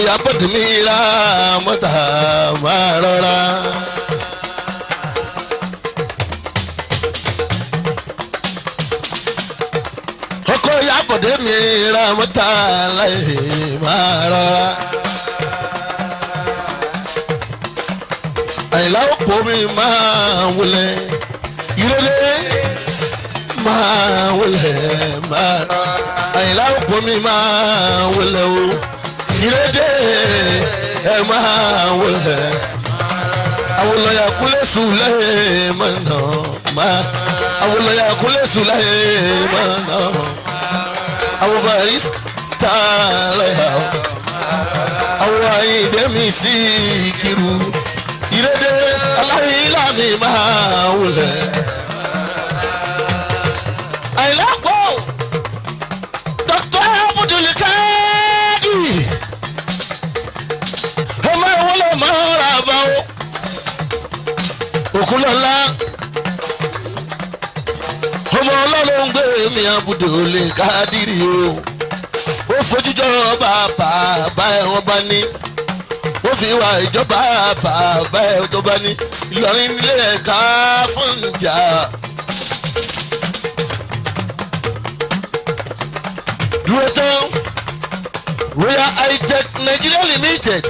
Ìyábọ̀ mi ra mọ́tà máa rọra. ọkọ Ìyábọ̀ mi ra mọ́tà láì máa rọra. Àyìnlá òpó mi máa wọlé ìrọ̀lẹ́ máa wọlé máa rọra. Àyìnlá òpó mi máa wọlé o ìrẹ́dẹ́ ẹ̀ máa wọlé. Àwọn lọ́yà kúlẹ̀ sùn lẹ́yìn mọ́nà máa. Àwọn lọ́yà kúlẹ̀ sùn lẹ́yìn mọ́nà. Àwọn barista lọ́yà. Àwọn Àyìndé mi sí Ìkirù. Ìrẹ́dẹ́ aláìlá mi máa wọlé. Àyìnlá pọ̀ Dr. Abdul Kadir. Ọmọ ìwọlé máa ra bá o. Òkúlọ́lá ọmọ ọlọ́run gbé mi Abdul Kadir o. Ó fojújọ́ bàbá ẹ̀ wọ́n bá ní. Ó fi wá ìjọba bàbá ẹ̀ tó bá ní. Ìlọrin nílé ẹ̀ka fún ìjà. Dúró tán Royal High-Tech Nigeria Limited.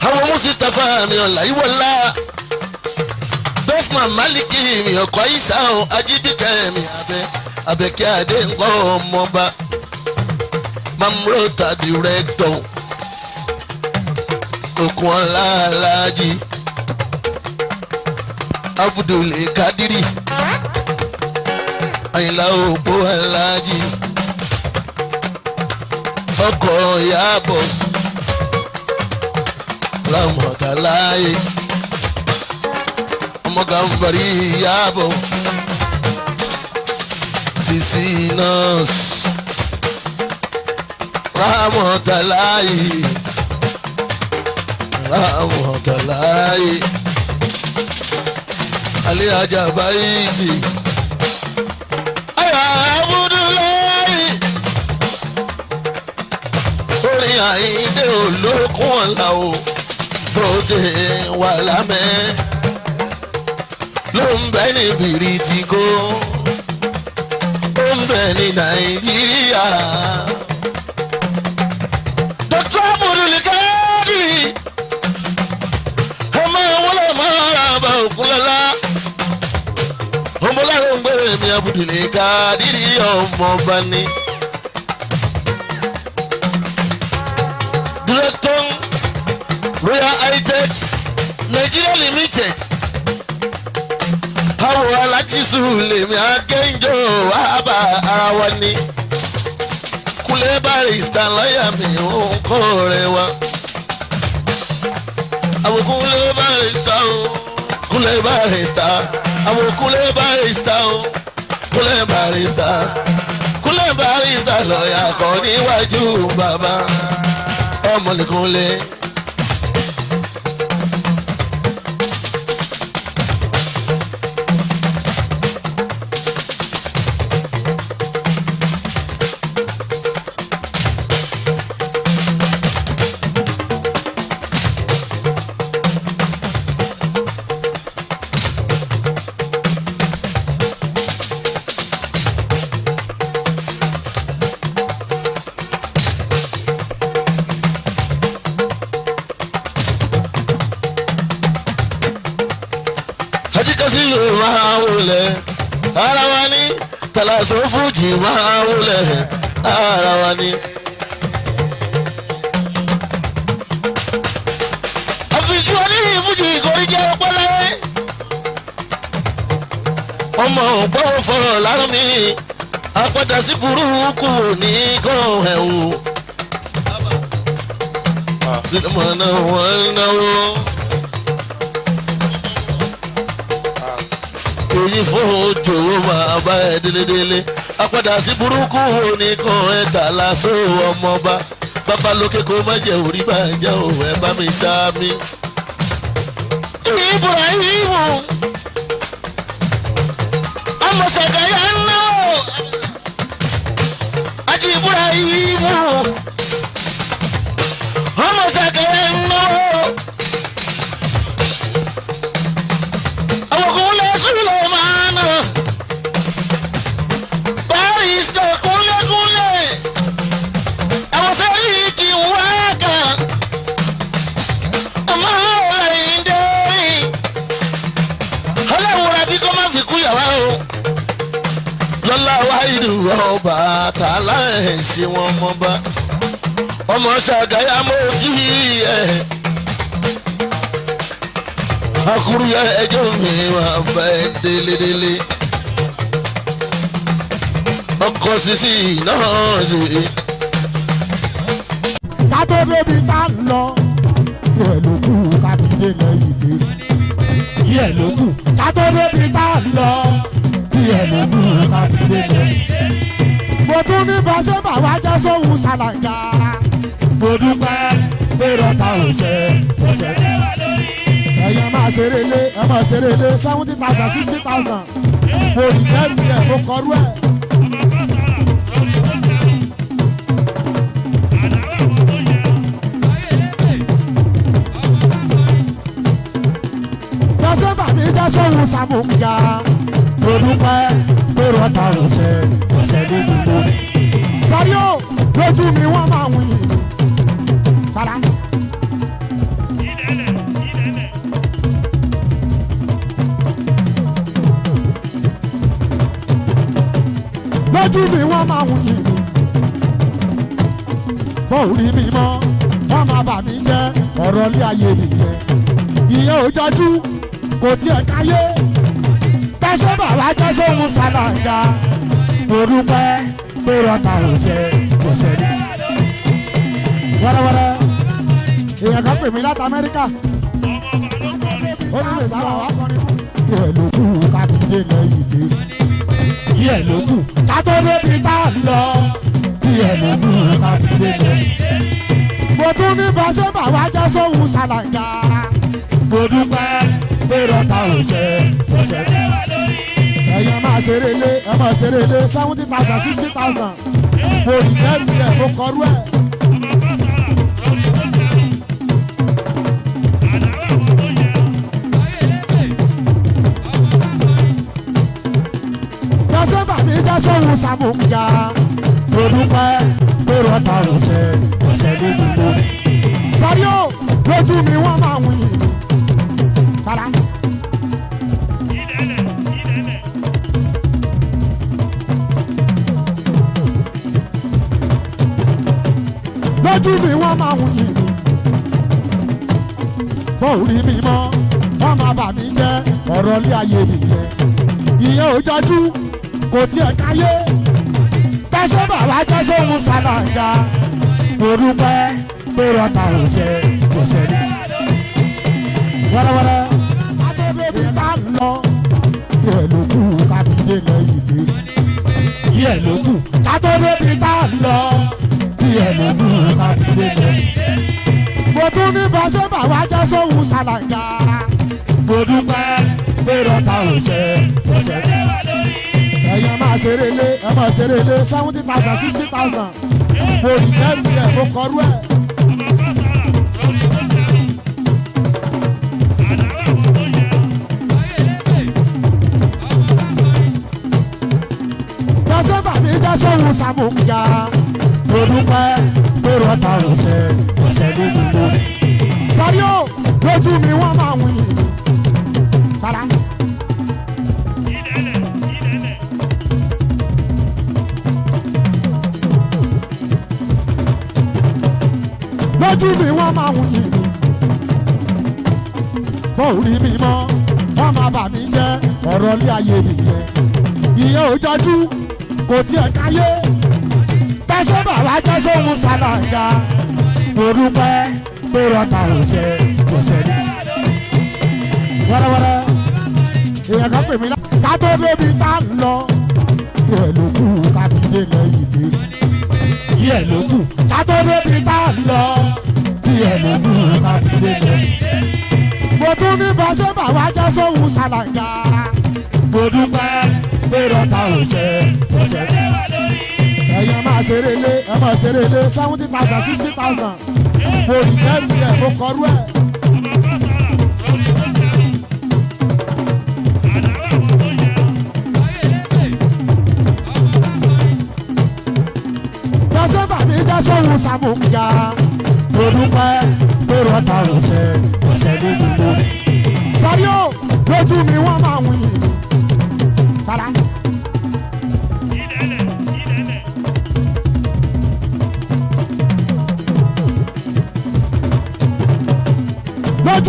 Àwọn Mustapha mi ọ̀la ìwọ̀lá. Bestman Maliki mi ọkọ̀ Isa o Ajibike mi Abẹ́kẹ́ Adé ńkọ́ ọmọba. Mamrota director. Okunola Alhaji Abdul Kadir. Àyìnlá òpó Alhaji. Ọkọ̀ Ìyábọ̀ Ramọ̀tàláyé. Ọmọ Gàmbàrí Ìyábọ̀ Sisi nurse Ramọ̀tàláyé. Ramọ̀tàláyé. Alẹ́ ajá báyìí. Ayọ̀ Abudulayi. Orin Àyìndé olókùn ọ̀la o. Bó ti wà lámẹ́. Ló ń bẹ ní Bìrìtìkó. Ó ń bẹ ní Nàìjíríà. Dr. Abdul Kadir. Ọmọ ìwọlé máa ra bá Òkúnlọ́lá. Ọmọ lára ń gbé mi Abdul Kadir ọmọ bá ní. Director Royal High-Tech Nigeria Limited. Àwọn alájísù lèmi akẹ́ńjọ́ wá bá ara wa ní. Kúnlé barista lọ́yà mi ò ń kọ́ rẹ̀ wá. Àwọn Kúnlé barista o. Kúnlé barista. Àwọn Kúnlé barista o. Kúnlé barista. Kúnlé barista lọ́yà kọ́ níwájú bàbá. Ọmọ ní Kúnlé. Máa wọlé ara wa ní Tàlàsó Fújì máa wọlé ara wa ní. Àfijù ní Fújì ìkórè jẹ́ ọpọlẹ́. Ọmọ ògbọ́n fọ̀rọ̀ lára mi àpàdà sí burúkú ní kàn ẹ̀ wò. Sinimá náà wọ́n náwó. Èyí fún ojú máa bá ẹ délédélé. Àpàdà sí burúkú oníkan ẹ Tàlàsó ọmọba. Bàbá lókè kó má jẹ orí bá jẹ òun ẹ bá mi sáámi. Ibrahim ọmọ Ṣàgáyà ńlá o. Àjí Ibrahim wáìlú ọba tààlà ẹ̀ ṣe wọn mọ́ba ọmọ ṣàgáyà mọ́ kí ẹ̀ akuru ya ẹjọ́ mi wà bá ẹ délédélé ọkọ̀ sísì náà ṣe. kátó débi tá ń lọ yẹ ló kù kábílé lẹ́yìn dé yẹ ló kù kátó débi tá ń lọ yẹ ló kù kábílé lẹ́yìn dé. mo tún ní bọ́sẹ̀ bàwá jẹ́ sóhun ṣàlàyé mo dúpẹ́ pé rọ́ta ò ṣe ọ̀sẹ̀ dé. ẹ̀yẹ máa ṣeré lé ẹ máa ṣeré lé 70,000 60,000 mo rí jẹ́ẹ̀tì ẹ̀ mo kọrú ẹ̀. bọ́sẹ̀ bàmí jẹ́ sóhun ṣàmùgà mo dúpẹ́ pé rọ́ta ò ṣe ọ̀sẹ̀ dé gbogbo. sọ́rí o lójú mi wọ́n máa ń yìn mí. Para. lójú mi wọ́n máa ń yìn mí bọ́ọ̀ rí mi mọ́ wọ́n máa bà mí jẹ́ ọ̀rọ̀ ilé ayé nìyẹn ìyẹn ò jọjú kò tiẹ̀ káyé bẹ́sẹ̀ bàbá jẹ́ sóhun ṣàlàyé mo dúpẹ́ pé rọ́ta ò ṣe kò ṣe ní. wẹ́rẹ́wẹ́rẹ́ èèyàn kan pè mí láti Amẹ́ríkà ó ní lè sábà wá kọrin fún. yẹ ló kù kábílé lẹ́yìn dé yẹ ló kù kátó débi tá ń lọ yẹ ló kù kábílé lẹ́yìn dé. mo tún ní bọ́sẹ̀ bàwá jẹ́ sóhun ṣàlàyé mo dúpẹ́ pé rọ́ta ò ṣe ọ̀sẹ̀ dé. ẹ̀yẹ máa ṣeré lé ẹ máa ṣeré lé 70,000 60,000 mo rí jẹ́ẹ̀tì ẹ̀ mo kọrú ẹ̀. bọ́sẹ̀ bàmí jẹ́ sóhun ṣàmùgà mo dúpẹ́ pé rọ́ta ò ṣe ọ̀sẹ̀ dé gbogbo. sọ́rí o lójú mi wọ́n máa ń yìn mí. Para. lójú mi wọ́n máa ń yìn mí bọ́ọ̀ rí mi mọ́ wọ́n máa bà mí jẹ́ ọ̀rọ̀ ilé ayé nìyẹn ìyẹn ò jọjú kò tiẹ̀ káyé bẹ́sẹ̀ bàbá jẹ́ sóhun ṣàlàyé mo dúpẹ́ pé rọ́ta ò ṣe kò ṣe ní. wẹ́rẹ́wẹ́rẹ́ kátó débi tá ń lọ yẹ ló kù kábílé lẹ́yìn dé yẹ ló kù kátó débi tá ń lọ yẹ ló kù kábílé lẹ́yìn dé. mo tún ní bọ́sẹ̀ bàwá jẹ́ sóhun ṣàlàyé mo dúpẹ́ pé rọ́ta ò ṣe ọ̀sẹ̀ dé. ẹ̀yẹ máa ṣeré lé ẹ máa ṣeré lé 70,000 60,000 mo rí jẹ́ẹ̀tì ẹ̀ mo kọrú ẹ̀. bọ́sẹ̀ bàmí jẹ́ sóhun ṣàmùgà mo dúpẹ́ pé rọ́ta ò ṣe ọ̀sẹ̀ dé gbogbo. sọ́rí o lójú mi wọ́n máa ń yìn mí. Para. lójú mi wọ́n máa ń yìn mí bọ́ọ̀ rí mi mọ́ wọ́n máa bà mí jẹ́ ọ̀rọ̀ ilé ayé nìyẹn ìyẹn ò jọjú kò tiẹ̀ káyé bẹ́sẹ̀ bàbá jẹ́ sóhun ṣàlàyé mo dúpẹ́ pé rọ́ta ò ṣe kò ṣe ní. wẹ́rẹ́wẹ́rẹ́ èèyàn kan pè mí kátó débi tá ń lọ yẹ ló kù kábílé lẹ́yìn dé yẹ ló kù kátó débi tá ń lọ yẹ ló kù kábílé lẹ́yìn dé. mo tún ní bọ́sẹ̀ bàwá jẹ́ sóhun ṣàlàyé mo dúpẹ́ pé rọ́ta ò ṣe ọ̀sẹ̀ dé. ẹ̀yẹ máa ṣeré lé ẹ máa ṣeré lé 70,000 60,000 mo rí jẹ́ẹ̀tì ẹ̀ mo kọrú ẹ̀. bọ́sẹ̀ bàmí jẹ́ sóhun ṣàmùgà mo dúpẹ́ pé rọ́ta ò ṣe ọ̀sẹ̀ dé gbogbo. sọ́rí o lójú mi wọ́n máa ń yìn mí. Para.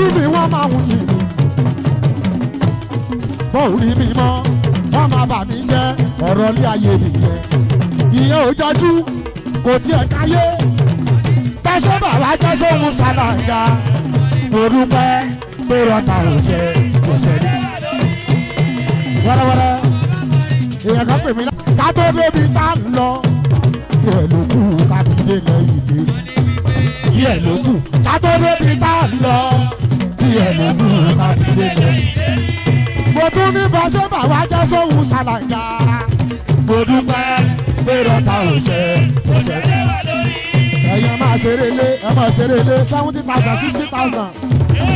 lójú mi wọ́n máa wù yìí bó rí mi mọ́ wọ́n máa bà mí jẹ́ ọ̀rọ̀ ilé ayé nìyẹn ìyẹn ò jọjú kò tiẹ̀ káyé pẹ́sẹ́ bàbá jẹ́ sóhun ṣàlàyé mo dúpẹ́ pé rọ́ta ò ṣe kò ṣe ní. wẹ́rẹ́wẹ́rẹ́ èèyàn kan pè mí ká tó débi tá a lọ díẹ̀ ló kù ká fi dé lẹ́yìn dé díẹ̀ ló kù ká tó débi tá a lọ díẹ̀ ló kù ká fi dé lẹ́yìn dé. mo tún ní pẹ́sẹ́ bàbá jẹ́ sóhun ṣàlàyé mo dúpẹ́ pé rọ́ta ò ṣe kò ṣe ní. ẹ̀yẹ máa ṣeré lé ẹ máa ṣeré lé 70,000 60,000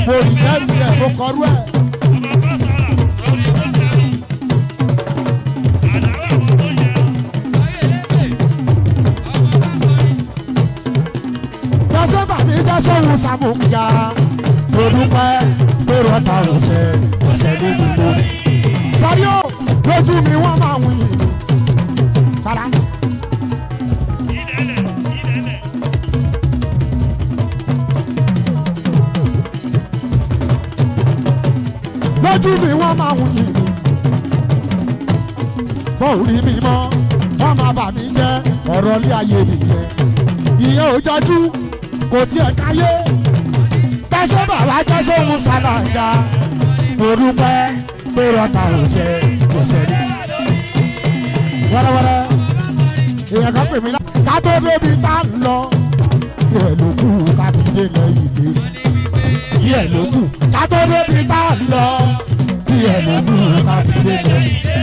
mo rí jẹ́ tiẹ̀ mo kọrú ẹ̀. pẹ́sẹ́ bàbí jẹ́ sóhun ṣàmùgà mo dúpẹ́ pé rọ́ta ò ṣe kò ṣe ní gbogbo. sọ́rí ó lójú mi wọ́n máa wù yìí. Para. Lójú mi wọ́n máa wù yìí bó rí mi mọ́ wọ́n máa bà mí jẹ́ ọ̀rọ̀ ilé ayé nìyẹn ìyẹn ò jọjú kò tiẹ̀ káyé pẹ́sẹ́ bàbá jẹ́ sóhun ṣàlàyé mo dúpẹ́ pé rọ́ta ò ṣe kò ṣe ní. wẹ́rẹ́wẹ́rẹ́ èèyàn kan pè mí ká tó débi tá a lọ díẹ̀ ló kù ká fi dé lẹ́yìn dé díẹ̀ ló kù ká tó débi tá a lọ díẹ̀ ló kù ká fi dé lẹ́yìn dé.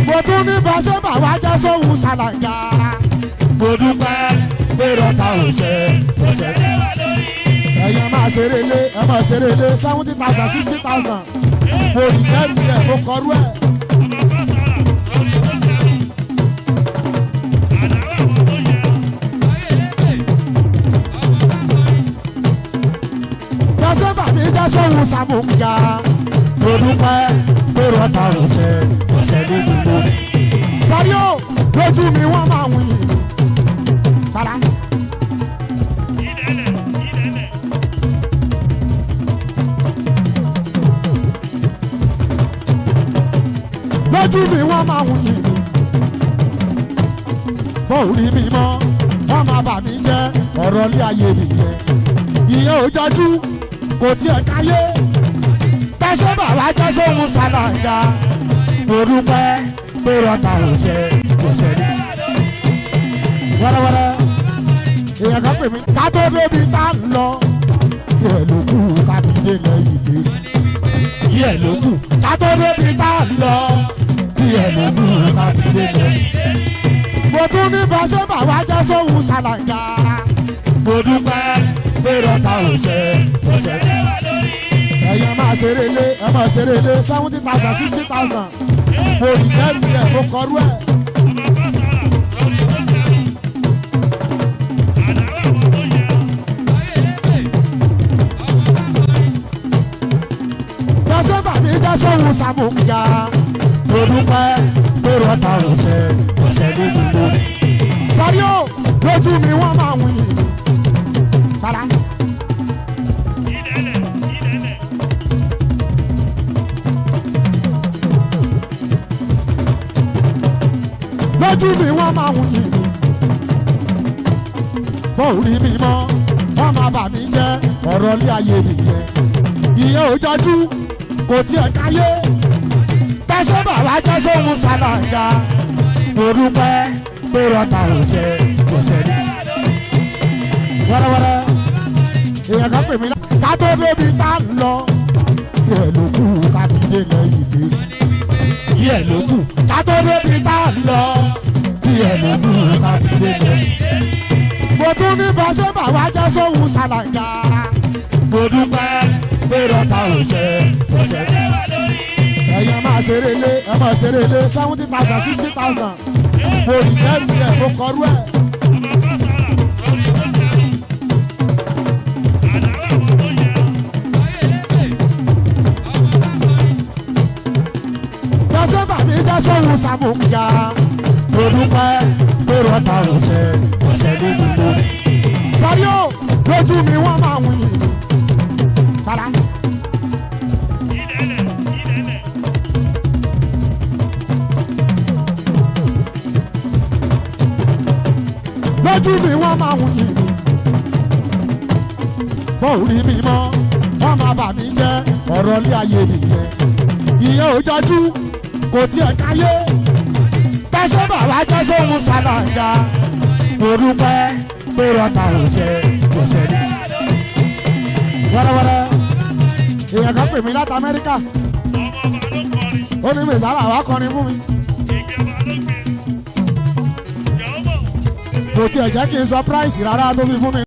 mo tún ní pẹ́sẹ́ bàbá jẹ́ sóhun ṣàlàyé mo dúpẹ́ pé rọ́ta ò ṣe kò ṣe ní. ẹ̀yẹ máa ṣeré lé ẹ máa ṣeré lé 70,000 60,000 mo rí jẹ́ tiẹ̀ mo kọrú ẹ̀. pẹ́sẹ́ bàbí jẹ́ sóhun ṣàmùgà mo dúpẹ́ pé rọ́ta ò ṣe kò ṣe ní gbogbo. sọ́rí ó lójú mi wọ́n máa wù yìí. Para. lójú mi wọ́n máa wù yìí bó rí mi mọ́ wọ́n máa bà mí jẹ́ ọ̀rọ̀ ilé ayé nìyẹn ìyẹn ò jọjú kò tiẹ̀ káyé pẹ́sẹ́ bàbá jẹ́ sóhun ṣàlàyé mo dúpẹ́ pé rọ́ta ò ṣe kò ṣe ní. wẹ́rẹ́wẹ́rẹ́ èèyàn kan pè mí ká tó débi tá a lọ díẹ̀ ló kù ká fi dé lẹ́yìn dé díẹ̀ ló kù ká tó débi tá a lọ díẹ̀ ló kù ká fi dé lẹ́yìn dé. mo tún ní pẹ́sẹ́ bàbá jẹ́ sóhun ṣàlàyé mo dúpẹ́ pé rọ́ta ò ṣe kò ṣe ní. ẹ̀yẹ máa ṣeré lé ẹ máa ṣeré lé 70,000 60,000 mo rí jẹ́ tiẹ̀ mo kọrú ẹ̀. pẹ́sẹ́ bàbí jẹ́ sóhun ṣàmùgà mo dúpẹ́ pé rọ́ta ò ṣe kò ṣe ní gbogbo. sọ́rí ó lójú mi wọ́n máa wù yìí. Para. lójú mi wọ́n máa wù yìí bó rí mi mọ́ wọ́n máa bà mí jẹ́ ọ̀rọ̀ ilé ayé nìyẹn ìyẹn ò jọjú kò tiẹ̀ káyé pẹ́sẹ́ bàbá jẹ́ sóhun ṣàlàyé mo dúpẹ́ pé rọ́ta ò ṣe kò ṣe ní. wẹ́rẹ́wẹ́rẹ́ èèyàn kan pè mí ká tó débi tá a lọ díẹ̀ ló kù ká fi dé lẹ́yìn dé díẹ̀ ló kù ká tó débi tá a lọ díẹ̀ ló kù ká fi dé lẹ́yìn dé. mo tún ní pẹ́sẹ́ bàbá jẹ́ sóhun ṣàlàyé mo dúpẹ́ pé rọ́ta ò ṣe kò ṣe ní. ẹ̀yẹ máa ṣeré lé ẹ máa ṣeré lé 70,000 60,000 mo rí jẹ́ tiẹ̀ mo kọrú ẹ̀. pẹ́sẹ́ bàbí jẹ́ sóhun ṣàmùgà mo dúpẹ́ pé rọ́ta ò ṣe kò ṣe ní gbogbo. sọ́rí ó lójú mi wọ́n máa wù yìí. Bala. Lójú mi wọ́n máa ń yìn mí. Bó rí mi mọ́, wọ́n máa bà mí jẹ́ ọ̀rọ̀ ilé ayé nìyẹn. Ìyẹn ò jọjú, kò tiẹ̀ káyé. Bẹ́sẹ̀ bàbá jẹ́ sóhun ṣàlàyé. Mo dúpẹ́ pé rọ́ta ò ṣe kò ṣe ní. Wẹ́rẹ́wẹ́rẹ́, èèyàn kan pè mí láti Amẹ́ríkà. Ó ní mèsàlá wá kọrin fún mi. Kò tiẹ̀ jẹ́ kí n sọ price rárá tó fi fún mi.